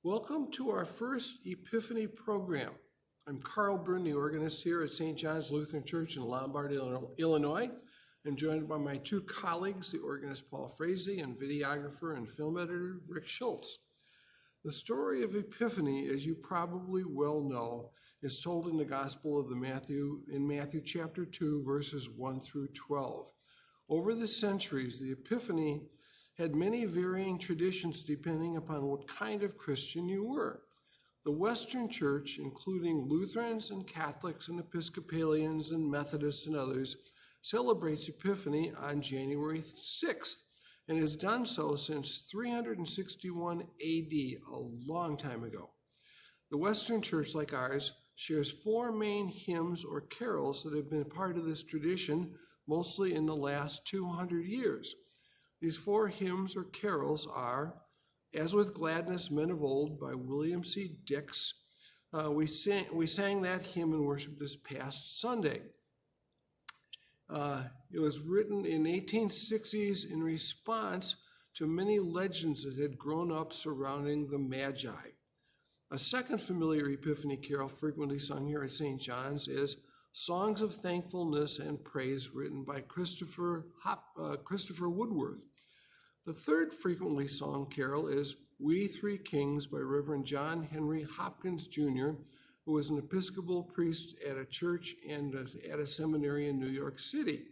Welcome to our first Epiphany program. I'm Carl Byrne, the organist here at St. John's Lutheran Church in Lombard, Illinois. I'm joined by my two colleagues, the organist Paul Frazee and videographer and film editor Rick Schultz. The story of Epiphany, as you probably well know, is told in the Gospel of Matthew chapter 2, verses 1 through 12. Over the centuries, the Epiphany had many varying traditions depending upon what kind of Christian you were. The Western Church, including Lutherans and Catholics and Episcopalians and Methodists and others, celebrates Epiphany on January 6th and has done so since 361 AD, a long time ago. The Western Church, like ours, shares four main hymns or carols that have been part of this tradition mostly in the last 200 years. These four hymns or carols are As with Gladness Men of Old by William C. Dix. We sang that hymn in worship this past Sunday. It was written in 1860s in response to many legends that had grown up surrounding the Magi. A second familiar Epiphany carol frequently sung here at St. John's is Songs of Thankfulness and Praise, written by Christopher Woodworth. The third frequently sung carol is We Three Kings by Reverend John Henry Hopkins Jr., who was an Episcopal priest at a church and at a seminary in New York City.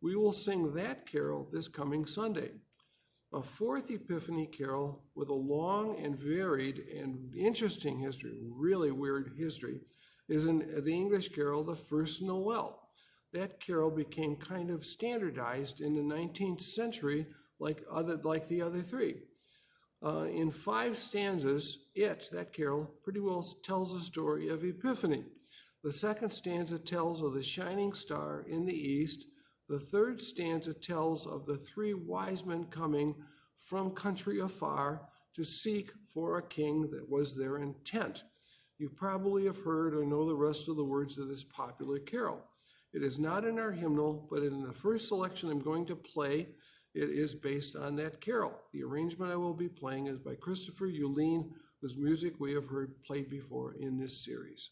We will sing that carol this coming Sunday. A fourth Epiphany carol with a long and varied and interesting history, really weird history, is in the English carol, The First Noel. That carol became kind of standardized in the 19th century like the other three. In 5 stanzas, that carol, pretty well tells the story of Epiphany. The second stanza tells of the shining star in the east. The third stanza tells of the 3 wise men coming from country afar to seek for a king that was their intent. You probably have heard or know the rest of the words of this popular carol. It is not in our hymnal, but in the first selection I'm going to play, it is based on that carol. The arrangement I will be playing is by Christopher Uline, whose music we have heard played before in this series.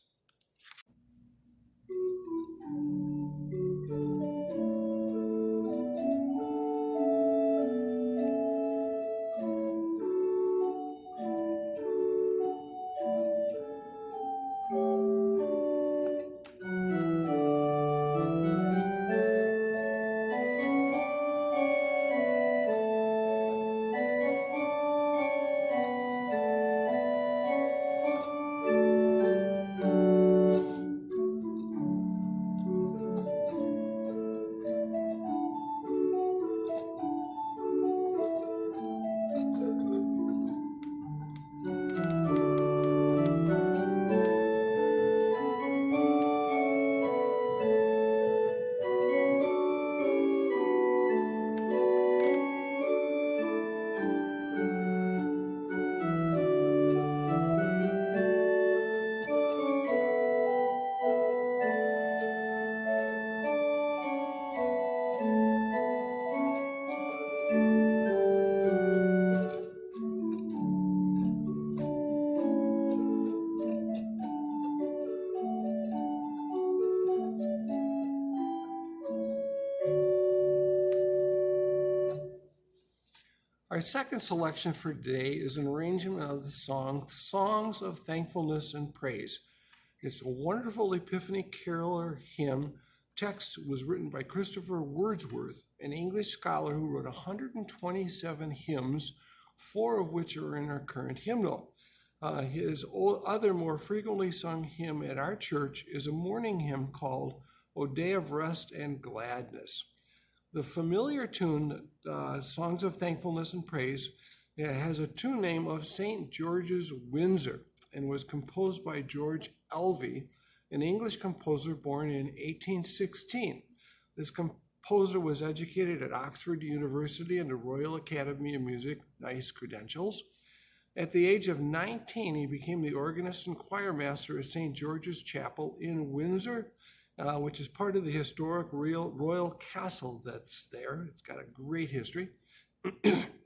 Our second selection for today is an arrangement of the song Songs of Thankfulness and Praise. It's a wonderful Epiphany carol or hymn. Text was written by Christopher Wordsworth, an English scholar who wrote 127 hymns, 4 of which are in our current hymnal. His other more frequently sung hymn at our church is a morning hymn called O Day of Rest and Gladness. The familiar tune, Songs of Thankfulness and Praise, has a tune name of St. George's Windsor and was composed by George Elvey, an English composer born in 1816. This composer was educated at Oxford University and the Royal Academy of Music, nice credentials. At the age of 19, he became the organist and choir master at St. George's Chapel in Windsor, which is part of the historic royal castle that's there. It's got a great history.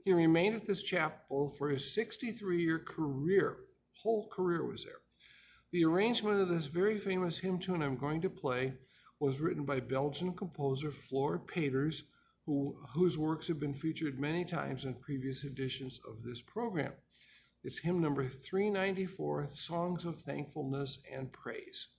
He remained at this chapel for his 63-year career. whole career was there. The arrangement of this very famous hymn tune I'm going to play was written by Belgian composer Floor Peters, whose works have been featured many times in previous editions of this program. It's hymn number 394, Songs of Thankfulness and Praise.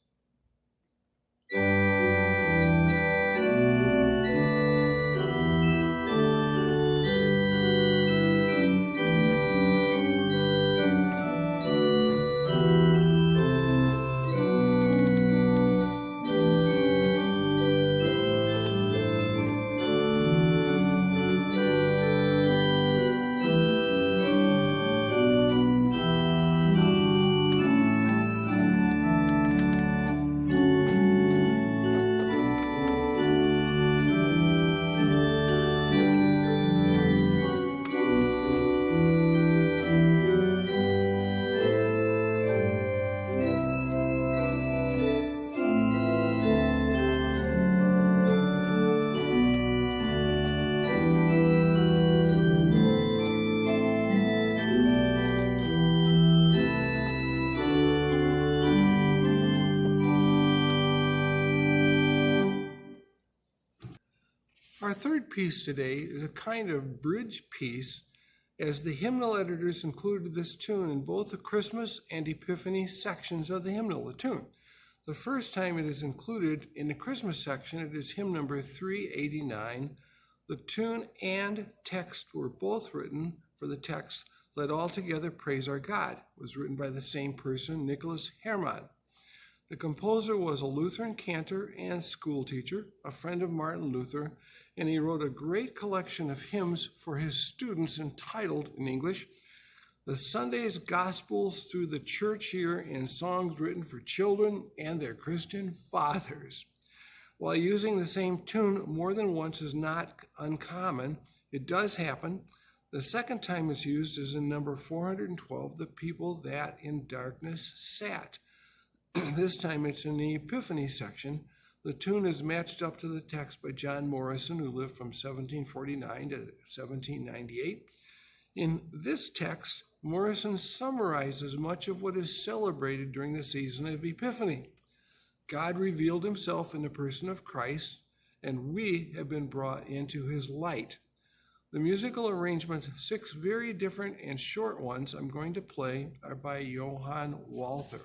Our third piece today is a kind of bridge piece, as the hymnal editors included this tune in both the Christmas and Epiphany sections of the hymnal, the tune. The first time it is included in the Christmas section, it is hymn number 389. The tune and text were both written for the text, Let All Together Praise Our God. It was written by the same person, Nicholas Hermann. The composer was a Lutheran cantor and school teacher, a friend of Martin Luther, and he wrote a great collection of hymns for his students entitled, in English, The Sunday's Gospels Through the Church Year and Songs Written for Children and Their Christian Fathers. While using the same tune more than once is not uncommon, it does happen. The second time it's used is in number 412, The People That in Darkness Sat. This time it's in the Epiphany section. The tune is matched up to the text by John Morrison, who lived from 1749 to 1798. In this text, Morrison summarizes much of what is celebrated during the season of Epiphany. God revealed himself in the person of Christ, and we have been brought into his light. The musical arrangements, 6 very different and short ones I'm going to play, are by Johann Walther.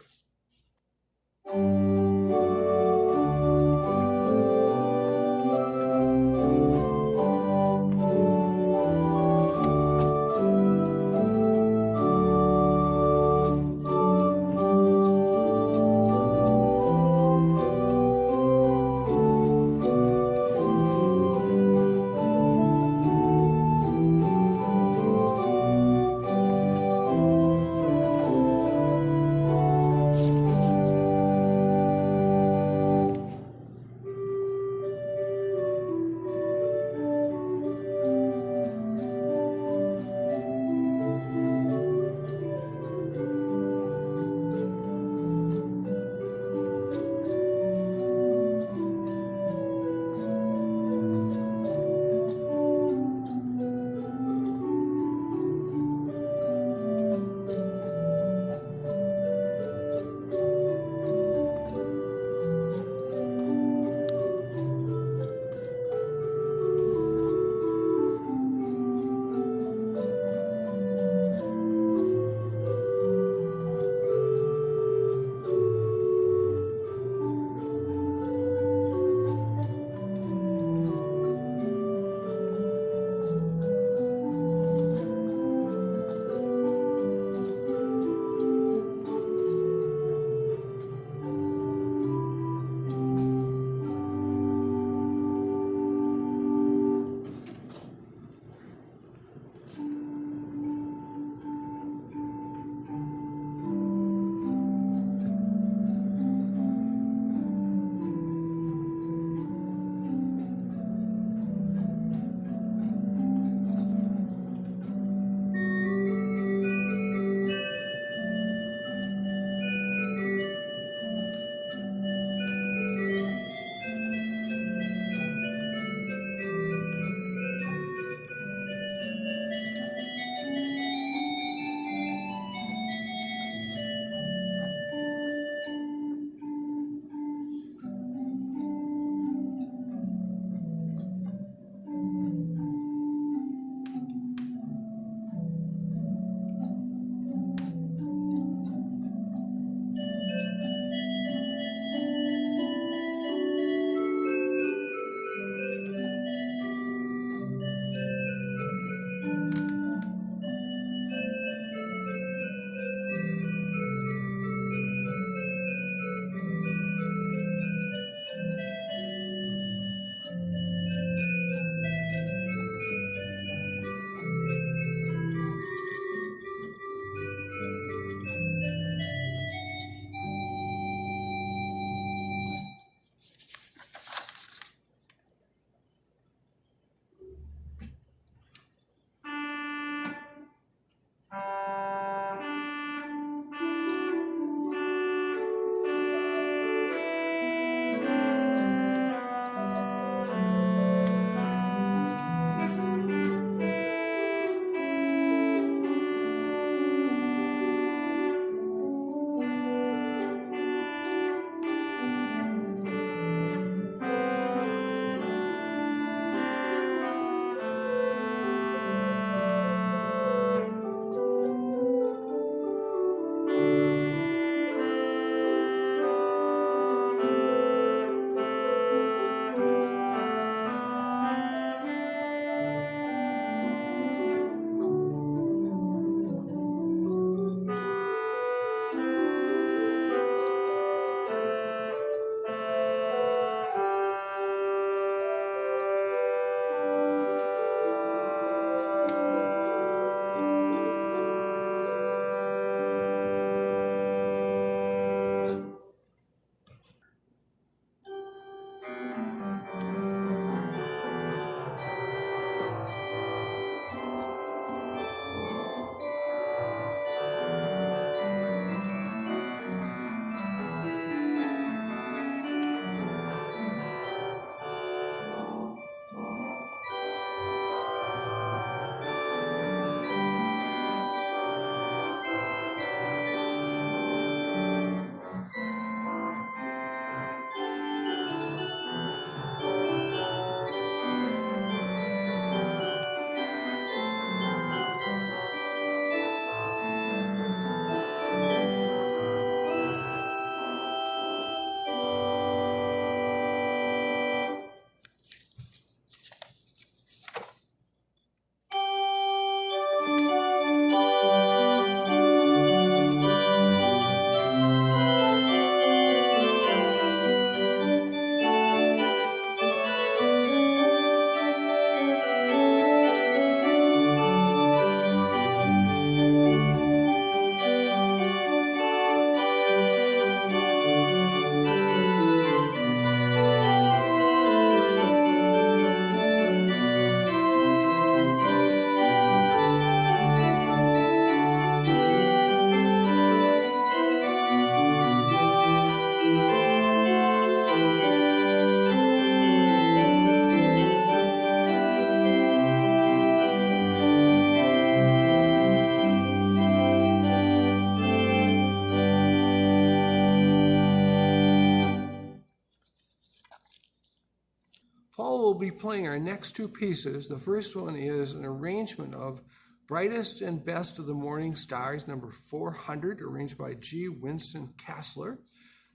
will be playing our next two pieces. The first one is an arrangement of Brightest and Best of the Morning Stars, number 400, arranged by G. Winston Kassler.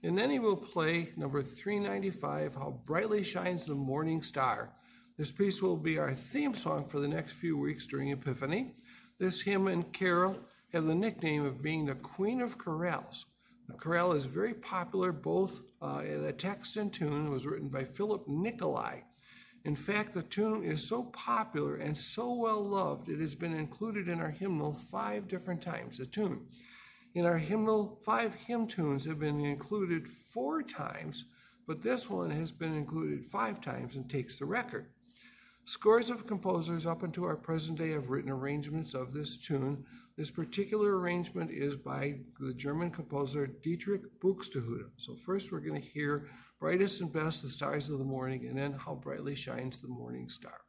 And then he will play number 395, How Brightly Shines the Morning Star. This piece will be our theme song for the next few weeks during Epiphany. This hymn and carol have the nickname of being the Queen of Chorales. The chorale is very popular, both the text and tune. It was written by Philip Nicolai. In fact, the tune is so popular and so well loved, it has been included in our hymnal 5 different times, the tune. In our hymnal, 5 hymn tunes have been included 4 times, but this one has been included 5 times and takes the record. Scores of composers up until our present day have written arrangements of this tune. This particular arrangement is by the German composer Dietrich Buxtehude. So first we're going to hear Brightest and Best, the Stars of the Morning, and then How Brightly Shines the Morning Star.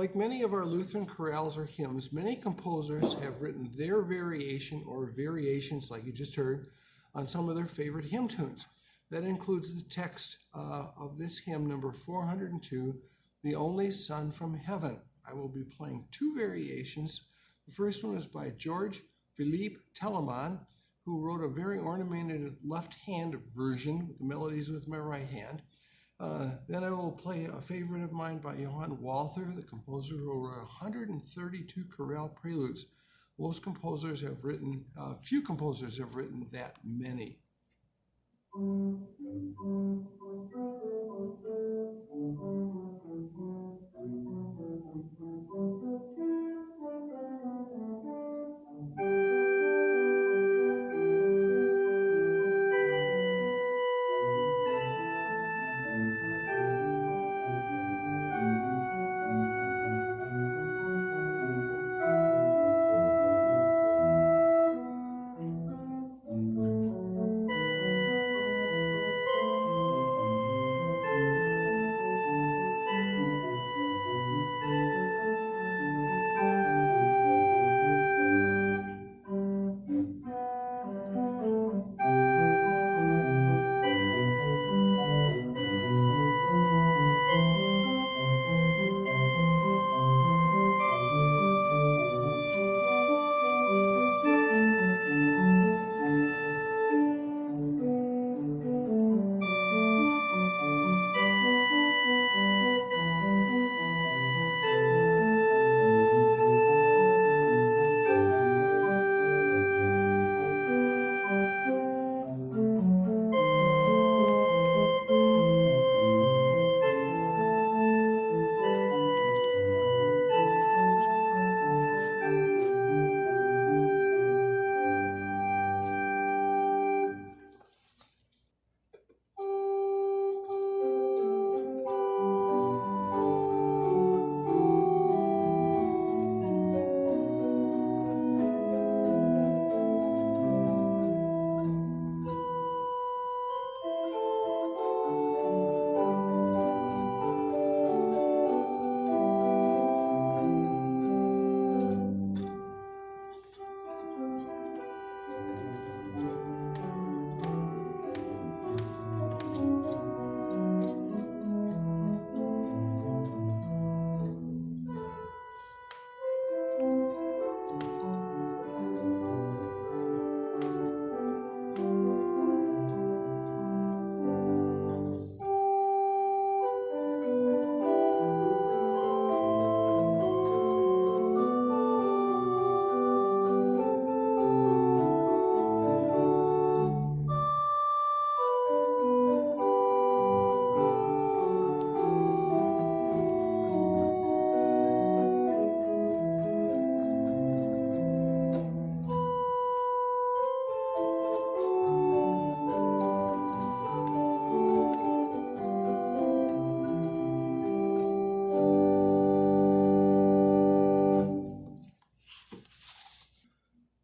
Like many of our Lutheran chorales or hymns, many composers have written their variation or variations, like you just heard, on some of their favorite hymn tunes. That includes the text of this hymn, number 402, The Only Son from Heaven. I will be playing two variations. The first one is by George Philippe Telemann, who wrote a very ornamented left-hand version with the melodies with my right hand. Then I will play a favorite of mine by Johann Walther, the composer who wrote 132 chorale preludes. Few composers have written that many.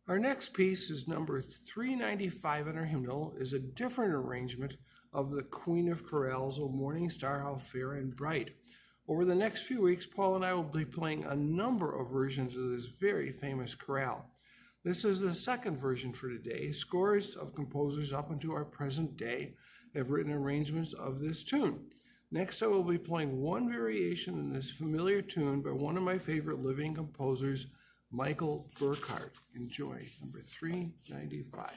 Our next piece is number 395 in our hymnal, is a different arrangement of the Queen of Chorales, O Morning Star, How Fair and Bright. Over the next few weeks, Paul and I will be playing a number of versions of this very famous chorale. This is the second version for today. Scores of composers up until our present day have written arrangements of this tune. Next, I will be playing one variation in this familiar tune by one of my favorite living composers, Michael Burkhardt. Enjoy, number 395.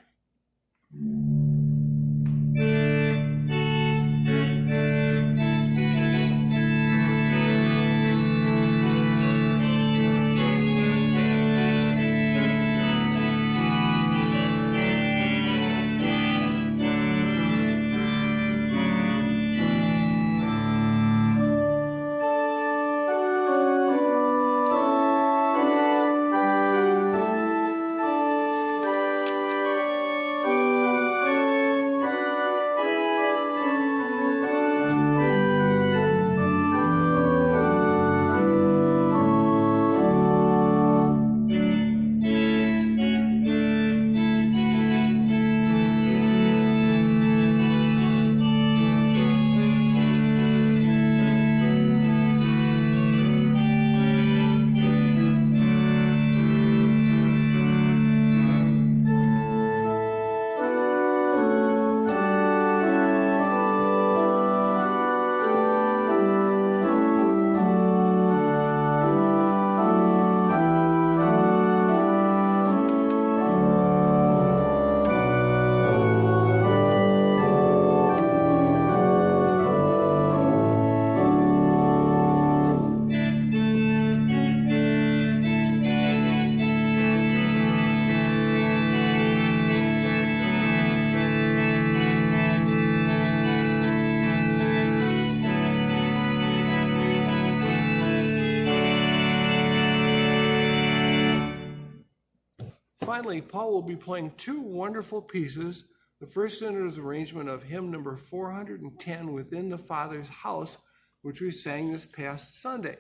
finally, Paul will be playing two wonderful pieces. The first in his arrangement of hymn number 410, Within the Father's House, which we sang this past Sunday.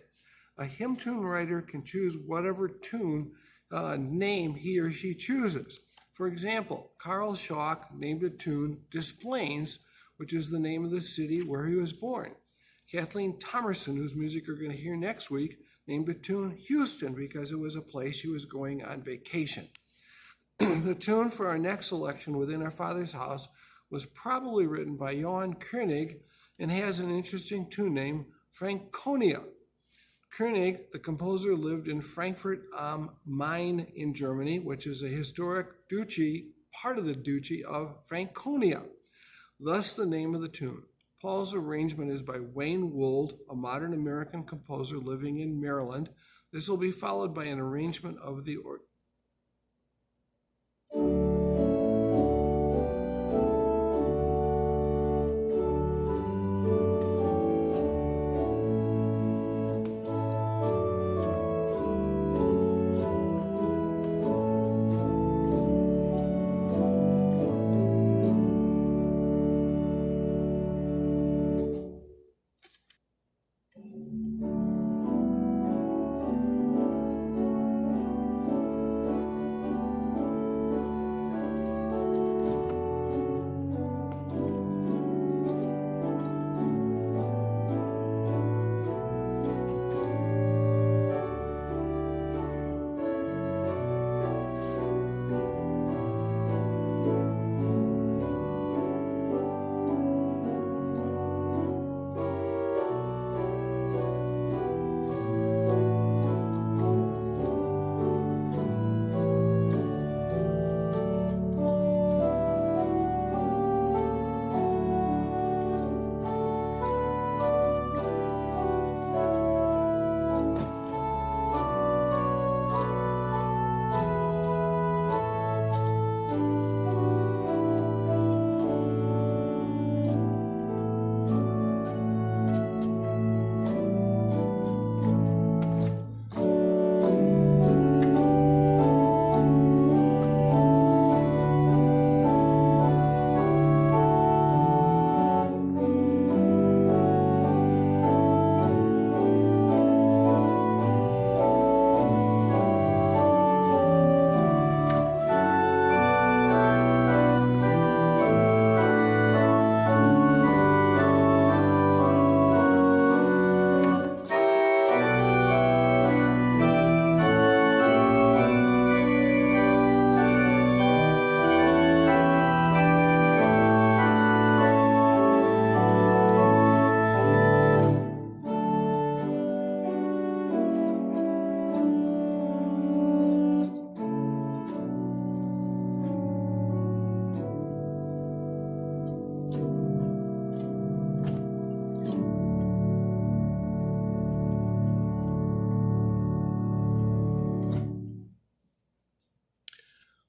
A hymn tune writer can choose whatever tune name he or she chooses. For example, Carl Schock named a tune Displains, which is the name of the city where he was born. Kathleen Thomerson, whose music we're going to hear next week, named a tune Houston because it was a place she was going on vacation. The tune for our next selection, Within Our Father's House, was probably written by Johann Koenig and has an interesting tune name, Franconia. Koenig, the composer, lived in Frankfurt am Main in Germany, which is a historic duchy, part of the duchy of Franconia. Thus the name of the tune. Paul's arrangement is by Wayne Wold, a modern American composer living in Maryland. This will be followed by an arrangement of the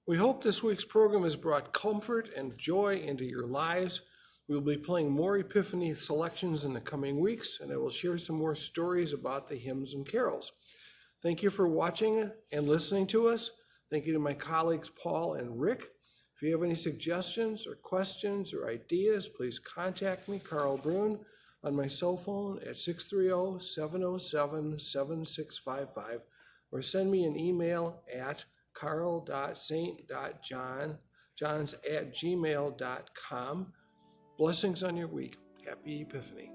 We hope this week's program has brought comfort and joy into your lives. We will be playing more Epiphany selections in the coming weeks, and I will share some more stories about the hymns and carols. Thank you for watching and listening to us. Thank you to my colleagues Paul and Rick. If you have any suggestions or questions or ideas, please contact me, Carl Brun, on my cell phone at 630-707-7655, or send me an email at carl.saint.johns@gmail.com. Blessings on your week. Happy Epiphany.